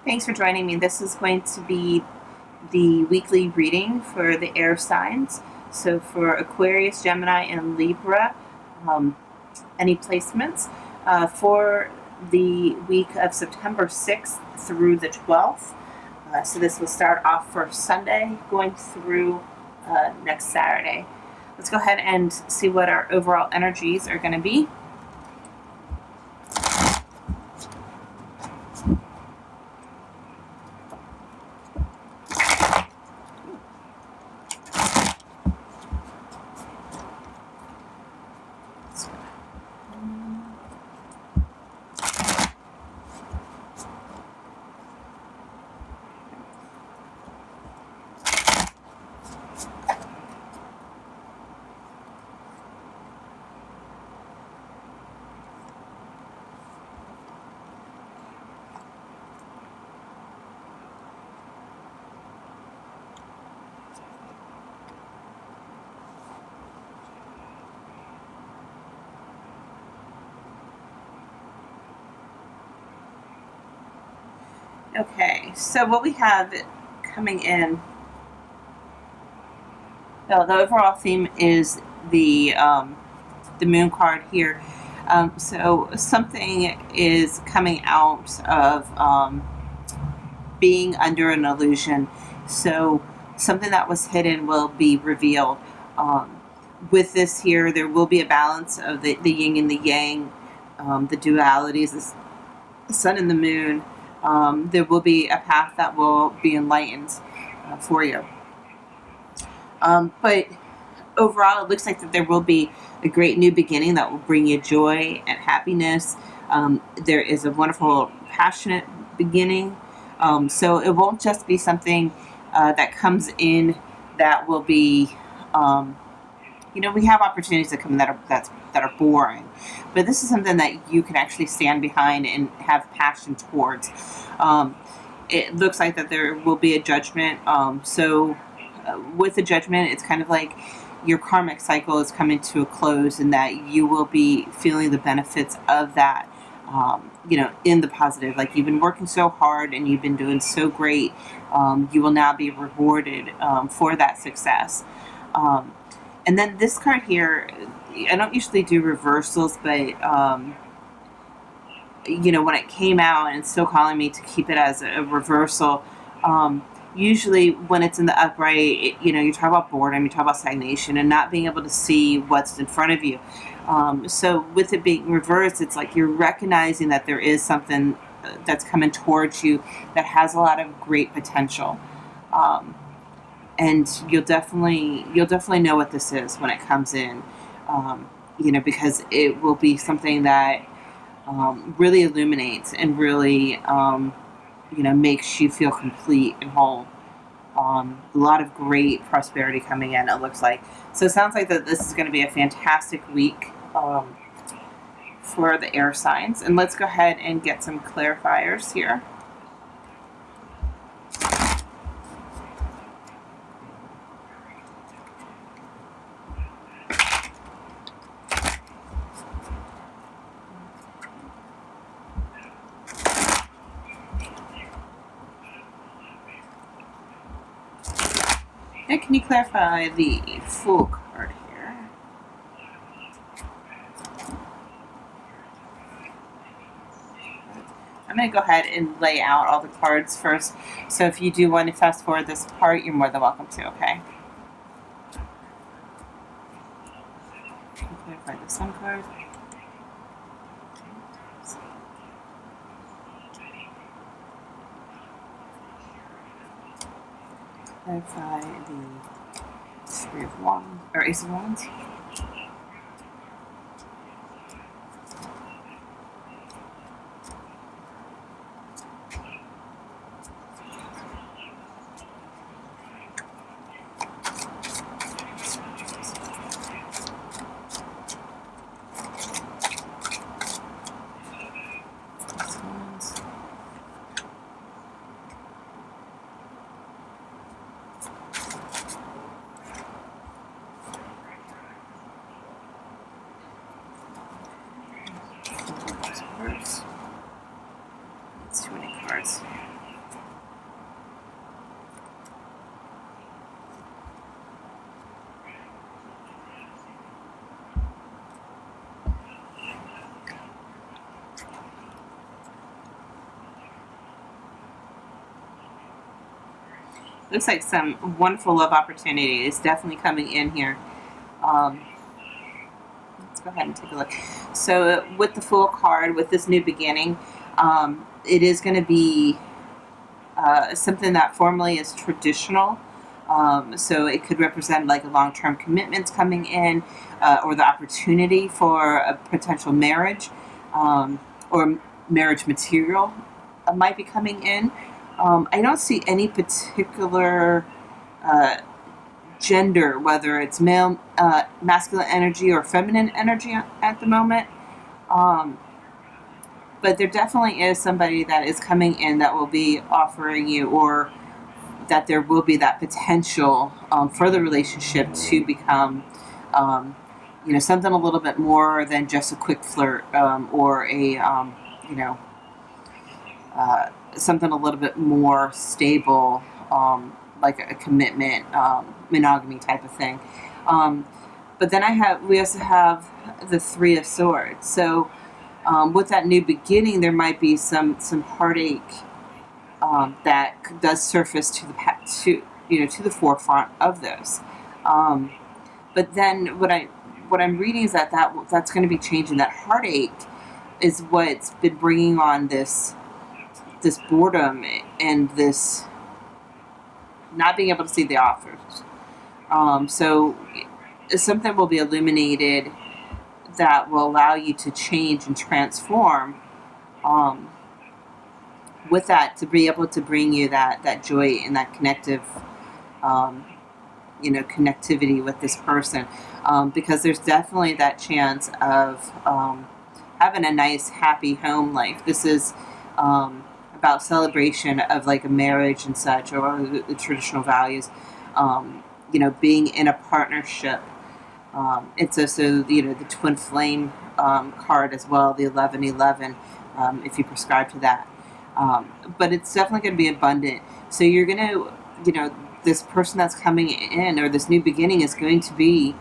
Thanks for joining me. This is going to be the weekly reading for the air signs. So for Aquarius, Gemini, and Libra, um, any placements for the week of September 6th through the 12th. So this will start off for Sunday, going through next Saturday. Let's go ahead and see what our overall energies are going to be. Okay, so what we have coming in, well, the overall theme is the moon card here. So something is coming out of being under an illusion. So something that was hidden will be revealed. Um, with this here, there will be a balance of the yin and the yang, the dualities, the sun and the moon. There will be a path that will be enlightened for you. But overall, it looks like that there will be a great new beginning that will bring you joy and happiness. There is a wonderful, passionate beginning. So it won't just be something that comes in that will be, we have opportunities that come in that are boring, but this is something that you can actually stand behind and have passion towards. It looks like that there will be a judgment. With the judgment, it's kind of like your karmic cycle is coming to a close, and that you will be feeling the benefits of that. In the positive, like you've been working so hard and you've been doing so great, you will now be rewarded for that success. And then this card here, I don't usually do reversals, but when it came out and it's still calling me to keep it as a reversal, usually when it's in the upright, you talk about boredom, you talk about stagnation, and not being able to see what's in front of you. So with it being reversed, it's like you're recognizing that there is something that's coming towards you that has a lot of great potential. And you'll definitely know what this is when it comes in, because it will be something that really illuminates and really makes you feel complete and whole. A lot of great prosperity coming in, it looks like. So it sounds like that this is going to be a fantastic week for the air signs. And let's go ahead and get some clarifiers here. And can you clarify the Fool card here? I'm going to go ahead and lay out all the cards first. So if you do want to fast forward this part, you're more than welcome to, okay? Can you clarify the Sun card? Clarify the Three of Wands, or Ace of Wands. Looks like some wonderful love opportunity is definitely coming in here. Let's go ahead and take a look. So with the Fool card, with this new beginning, it is going to be something that formally is traditional. So it could represent like a long-term commitments coming in, or the opportunity for a potential marriage, or marriage material might be coming in. I don't see any particular gender, whether it's male, masculine energy or feminine energy at the moment. But there definitely is somebody that is coming in that will be offering you, or that there will be that potential for the relationship to become, something a little bit more than just a quick flirt, or a, something a little bit more stable, like a commitment, monogamy type of thing. But then we also have the Three of Swords. So with that new beginning, there might be some heartache that does surface to the forefront of this. But then what I'm reading is that's going to be changing. That heartache is what's been bringing on this boredom and this not being able to see the offers. So something will be illuminated that will allow you to change and transform, with that, to be able to bring you that joy and that connectivity with this person, because there's definitely that chance of having a nice, happy home life. This is about celebration of like a marriage and such, or the traditional values, being in a partnership. It's also, the twin flame card as well, the 1111, if you prescribe to that. But it's definitely going to be abundant. So you're going to, this person that's coming in, or this new beginning, is going to be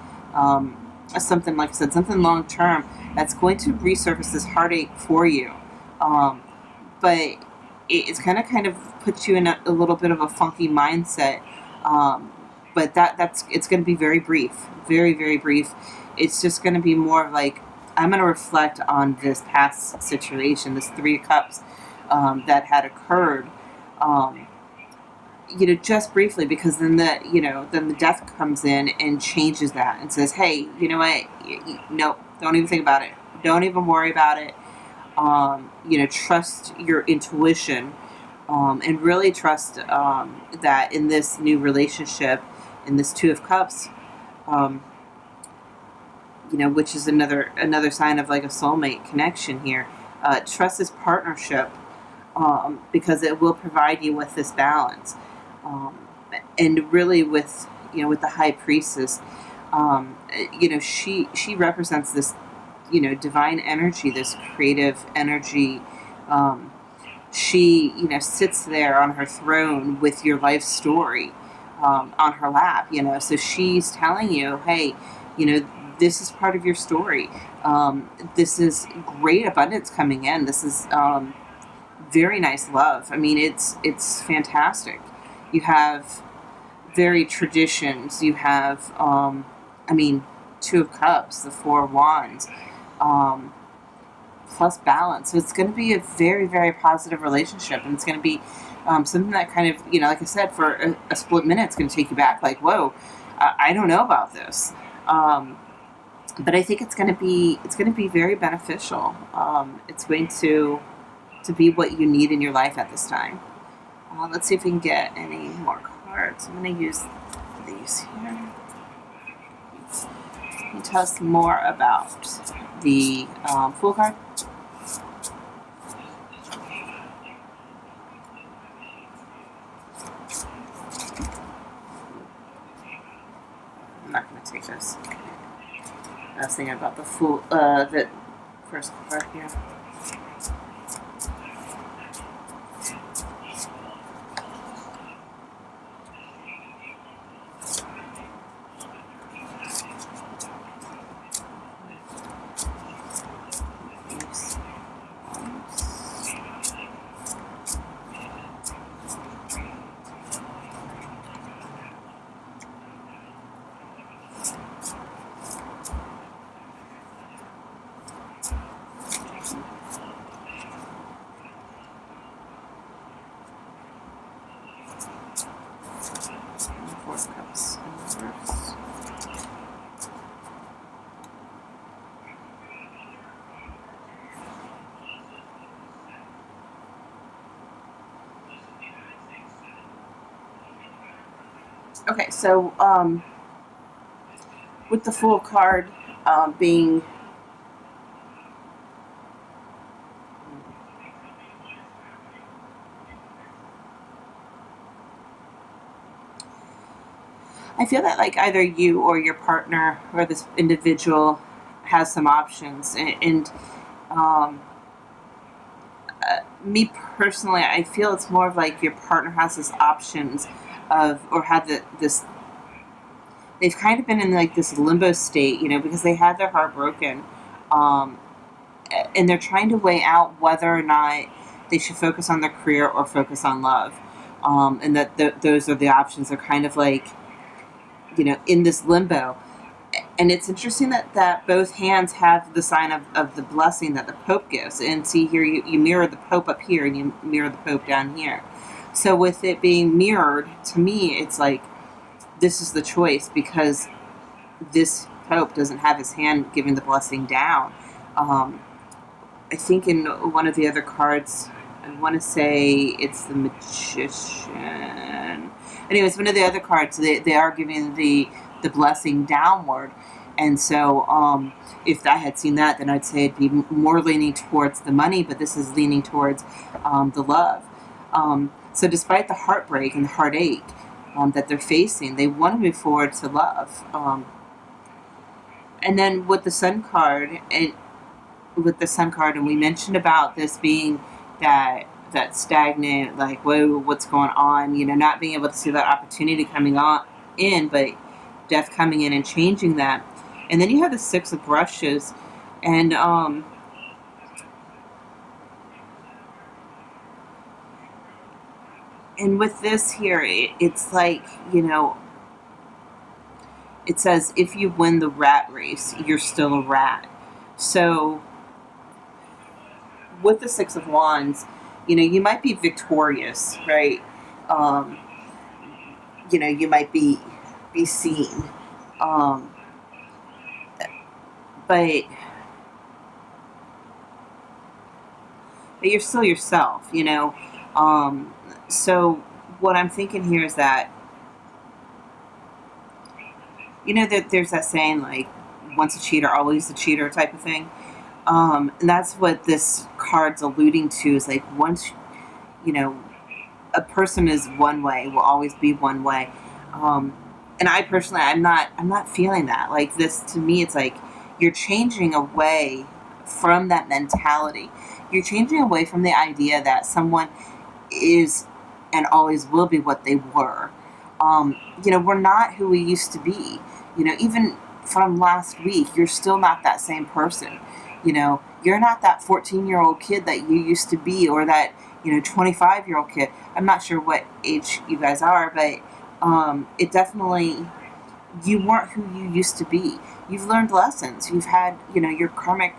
something, like I said, something long term that's going to resurface this heartache for you. But it's going to kind of put you in a little bit of a funky mindset. But it's going to be very brief, very, very brief. It's just going to be more of like, I'm going to reflect on this past situation, this Three of Cups that had occurred, just briefly, because then the death comes in and changes that and says, hey, you know what? Nope, don't even think about it. Don't even worry about it. Trust your intuition, and really trust that in this new relationship, in this Two of Cups, which is another sign of like a soulmate connection here. Trust this partnership, because it will provide you with this balance, and really with the High Priestess, she represents this divine energy, this creative energy. She sits there on her throne with your life story on her lap, so she's telling you, hey, this is part of your story. This is great abundance coming in. This is very nice love. I mean, it's fantastic. You have very traditions. You have, Two of Cups, the Four of Wands, plus balance. So it's going to be a very, very positive relationship, and it's going to be something that kind of, like I said, for a split minute, it's going to take you back, like, whoa, I don't know about this. But I think it's going to be very beneficial. It's going to be what you need in your life at this time. Let's see if we can get any more cards. I'm going to use these here. Can you tell us more about the Fool card? I'm not going to take this. I was thinking about the Fool, the first card here. Okay, so with the Fool card being, I feel that like either you or your partner or this individual has some options, and um, me personally, I feel it's more of like your partner has this options of, or had this, they've kind of been in like this limbo state, because they had their heart broken, um, and they're trying to weigh out whether or not they should focus on their career or focus on love, and that those are the options. They're kind of like, in this limbo. And it's interesting that both hands have the sign of the blessing that the Pope gives. And see here, you mirror the Pope up here and you mirror the Pope down here. So with it being mirrored, to me, it's like this is the choice, because this Pope doesn't have his hand giving the blessing down. I think in one of the other cards, I want to say it's the Magician. Anyways, one of the other cards, they are giving the blessing downward. And so if I had seen that, then I'd say it'd be more leaning towards the money, but this is leaning towards the love. So despite the heartbreak and the heartache that they're facing, they want to move forward to love. And then with the Sun card, and we mentioned about this being that stagnant, like, whoa, what's going on? Not being able to see that opportunity coming on in, but death coming in and changing that. And then you have the Six of Brushes, and with this here, it's like, it says if you win the rat race, you're still a rat. So with the Six of Wands, you might be victorious, right? Um, you might be seen, but you're still yourself, so what I'm thinking here is that, that there's that saying, like, once a cheater, always a cheater type of thing. And that's what this card's alluding to, is like, once, a person is one way, will always be one way. And I personally, I'm not feeling that. Like, this, to me, it's like you're changing away from that mentality. You're changing away from the idea that someone is and always will be what they were. We're not who we used to be. Even from last week, you're still not that same person. You're not that 14-year-old kid that you used to be, or that 25-year-old kid. I'm not sure what age you guys are, but it definitely, you weren't who you used to be. You've learned lessons. You've had your karmic,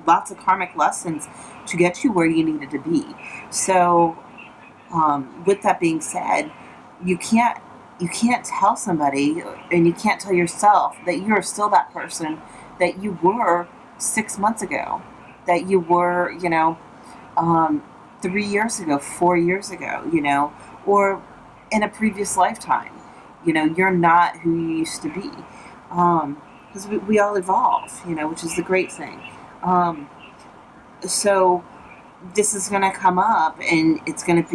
lots of karmic lessons to get you where you needed to be. So with that being said, you can't tell somebody, and you can't tell yourself, that you're still that person that you were 6 months ago, that you were 3 years ago, 4 years ago, or in a previous lifetime. You're not who you used to be, because we all evolve, which is the great thing. So this is going to come up, and it's going to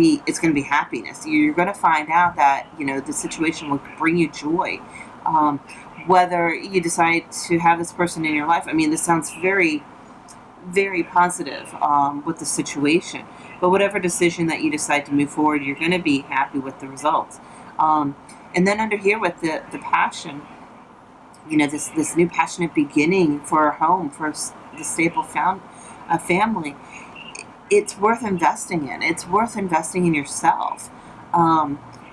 be happiness. You're going to find out that the situation will bring you joy, whether you decide to have this person in your life. I mean, this sounds very, very positive with the situation, but whatever decision that you decide to move forward, you're going to be happy with the results. And then under here with the passion, this new passionate beginning for a home, for the stable family. It's worth investing in. It's worth investing in yourself.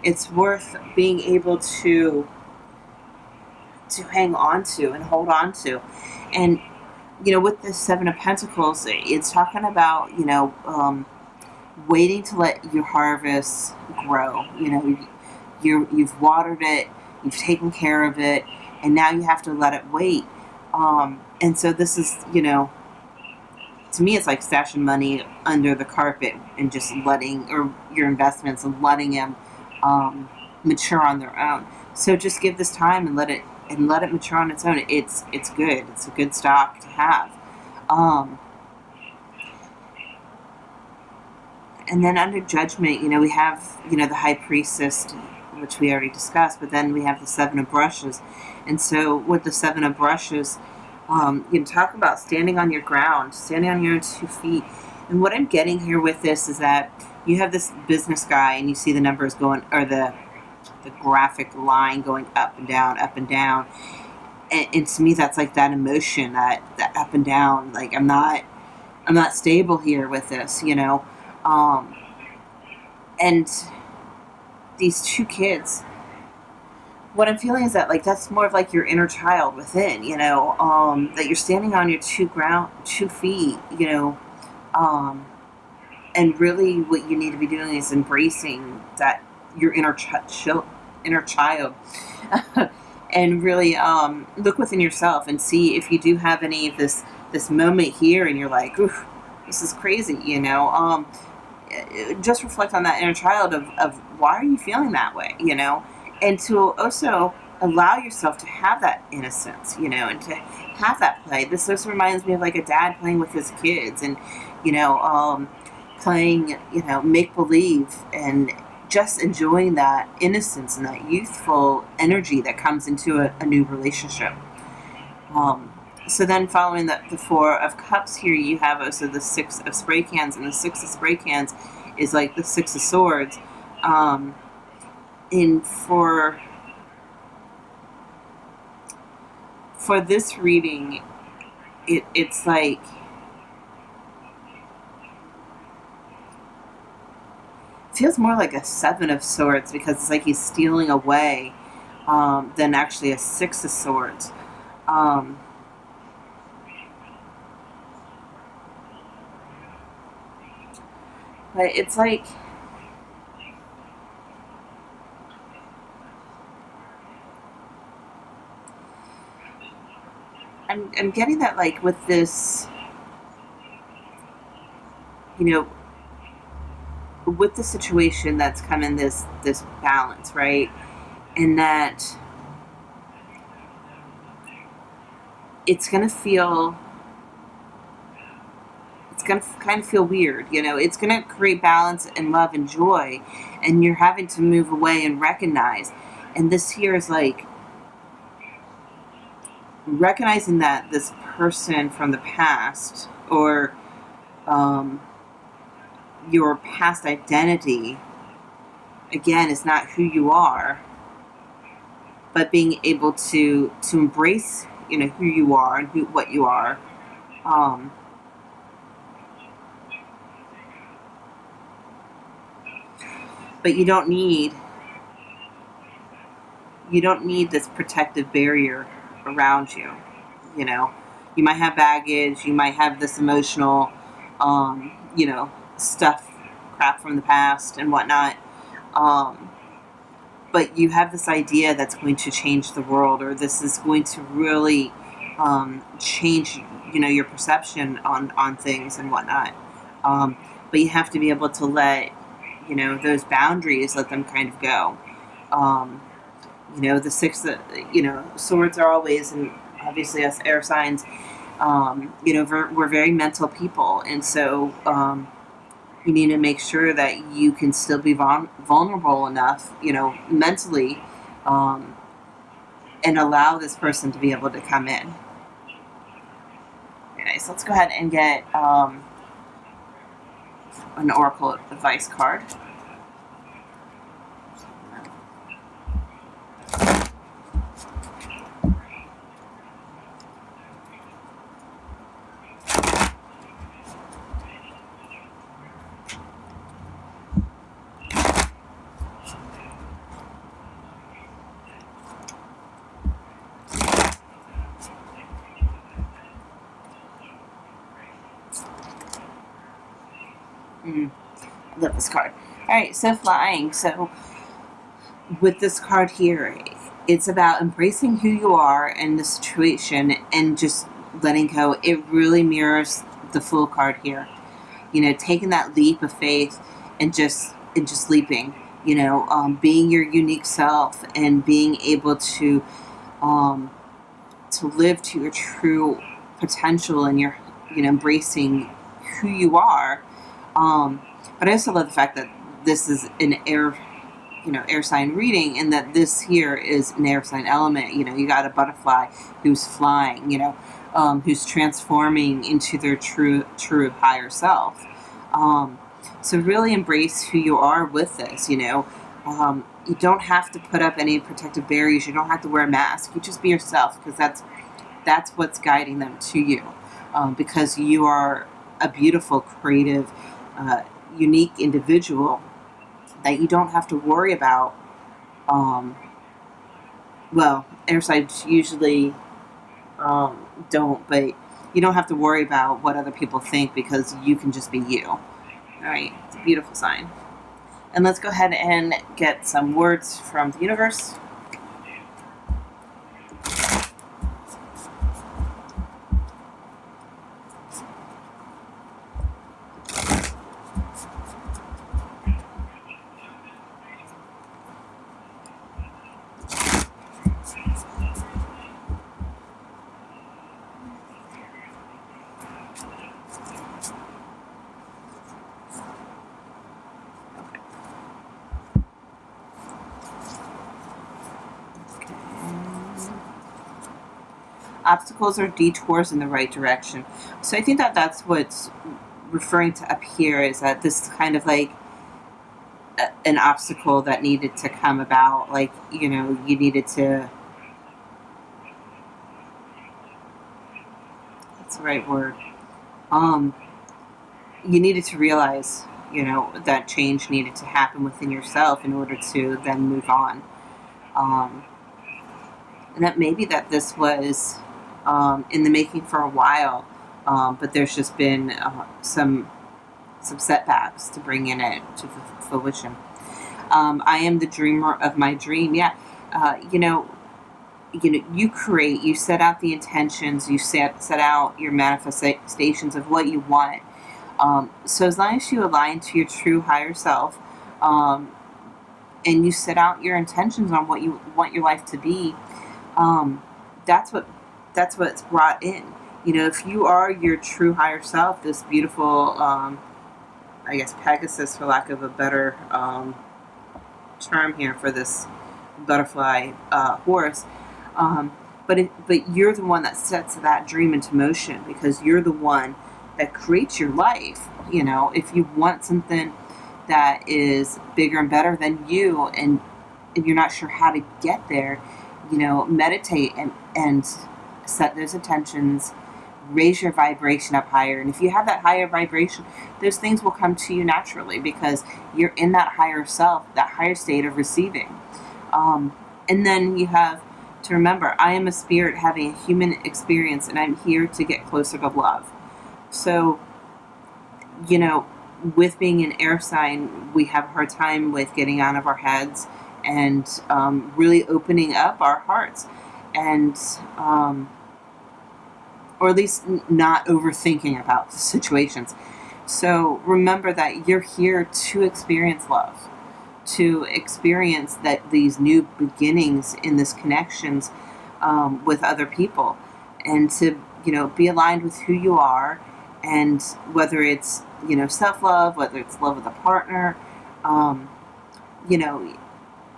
It's worth being able to hang on to and hold on to. And, with the Seven of Pentacles, it's talking about, waiting to let your harvest grow. You've watered it, you've taken care of it, and now you have to let it wait. And so this is, to me, it's like stashing money under the carpet and just letting, or your investments, and letting them mature on their own. So just give this time and let it mature on its own. It's good. It's a good stock to have. And then under judgment, we have, the high priestess, which we already discussed, but then we have the seven of brushes. And so with the seven of brushes, talk about standing on your ground, standing on your own 2 feet. And what I'm getting here with this is that you have this business guy and you see the numbers going, or the graphic line going up and down, up and down. And to me, that's like that emotion, that up and down. Like, I'm not stable here with this, and these 2 kids, what I'm feeling is that, like, that's more of like your inner child within, that you're standing on your 2 feet, and really what you need to be doing is embracing that, your inner child, and really look within yourself and see if you do have any of this moment here and you're like, oof, this is crazy, just reflect on that inner child of why are you feeling that way, and to also allow yourself to have that innocence, and to have that play. This just reminds me of like a dad playing with his kids and, playing, make-believe and just enjoying that innocence and that youthful energy that comes into a new relationship. So then following the 4 of Cups here, you have also the 6 of spray cans, and the 6 of spray cans is like the 6 of Swords. And for this reading, it's like, it feels more like a 7 of Swords, because it's like he's stealing away than actually a 6 of Swords. But it's like, I'm getting that, like, with this, with the situation that's come in this balance, right? And that it's going to kind of feel weird, it's going to create balance and love and joy, and you're having to move away and recognize. And this here is like recognizing that this person from the past, or your past identity, again, is not who you are, but being able to embrace, who you are and what you are. But you don't need this protective barrier around you. You might have baggage, you might have this emotional, stuff, crap from the past and whatnot. But you have this idea that's going to change the world, or this is going to really change, your perception on things and whatnot. But you have to be able to let, those boundaries, let them kind of go. The 6, Swords are always, and obviously us air signs, we're very mental people. And so you need to make sure that you can still be vulnerable enough, mentally, and allow this person to be able to come in. Okay, so let's go ahead and get an Oracle advice card. I love this card. Alright, so flying. So with this card here, it's about embracing who you are in the situation and just letting go. It really mirrors the Fool card here. Taking that leap of faith and just leaping. being your unique self and being able to live to your true potential, and your, embracing who you are. But I also love the fact that this is an air sign reading, and that this here is an air sign element. You got a butterfly who's flying, who's transforming into their true higher self. So really embrace who you are with this. You don't have to put up any protective barriers. You don't have to wear a mask. You just be yourself, because that's what's guiding them to you. Because you are a beautiful, creative, unique individual that you don't have to worry about. Well, air signs usually don't, but you don't have to worry about what other people think, because you can just be you. All right, it's a beautiful sign. And let's go ahead and get some words from the universe. Obstacles or detours in the right direction. So I think that that's what's referring to up here, is that this is kind of like an obstacle that needed to come about. Like, you needed to, that's the right word. You needed to realize, that change needed to happen within yourself in order to then move on. And that maybe that this was in the making for a while, but there's just been some setbacks to bringing it to fruition. I am the dreamer of my dream. Yeah, you create, you set out the intentions, you set out your manifestations of what you want. So as long as you align to your true higher self, and you set out your intentions on what you want your life to be, that's what's brought in. If you are your true higher self, this beautiful, I guess Pegasus, for lack of a better term here for this butterfly horse, but you're the one that sets that dream into motion, because you're the one that creates your life. If you want something that is bigger and better than you, and you're not sure how to get there, meditate and set those intentions, raise your vibration up higher. And if you have that higher vibration, those things will come to you naturally, because you're in that higher self, that higher state of receiving. And then you have to remember, I am a spirit having a human experience, and I'm here to get closer to love. So, with being an air sign, we have a hard time with getting out of our heads and really opening up our hearts, and or at least not overthinking about the situations. So remember that you're here to experience love, to experience that these new beginnings in this connections with other people, and to be aligned with who you are, and whether it's self-love, whether it's love with a partner,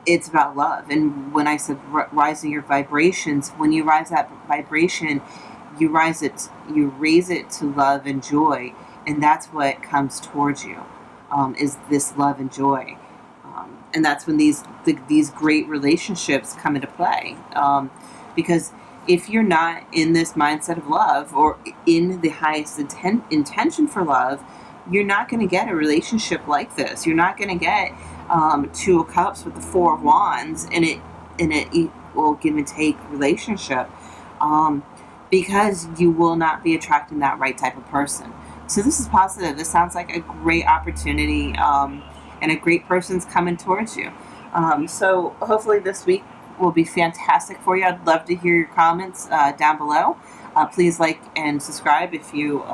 it's about love. And when I said rising your vibrations, when you rise that vibration, you raise it to love and joy, and that's what comes towards you, is this love and joy. And that's when these great relationships come into play, because if you're not in this mindset of love, or in the highest intention for love, you're not going to get a relationship like this. You're not going to get Two of Cups with the Four of Wands in an equal give and take relationship, because you will not be attracting that right type of person. So this is positive. This sounds like a great opportunity, and a great person's coming towards you. So hopefully this week will be fantastic for you. I'd love to hear your comments down below. Please like and subscribe if you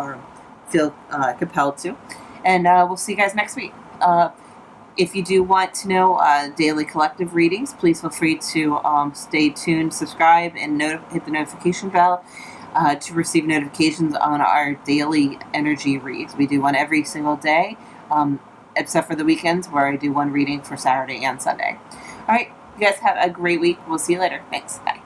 feel compelled to. And we'll see you guys next week. If you do want to know daily collective readings, please feel free to stay tuned, subscribe, and hit the notification bell to receive notifications on our daily energy reads. We do one every single day, except for the weekends where I do one reading for Saturday and Sunday. All right, you guys have a great week. We'll see you later. Thanks. Bye.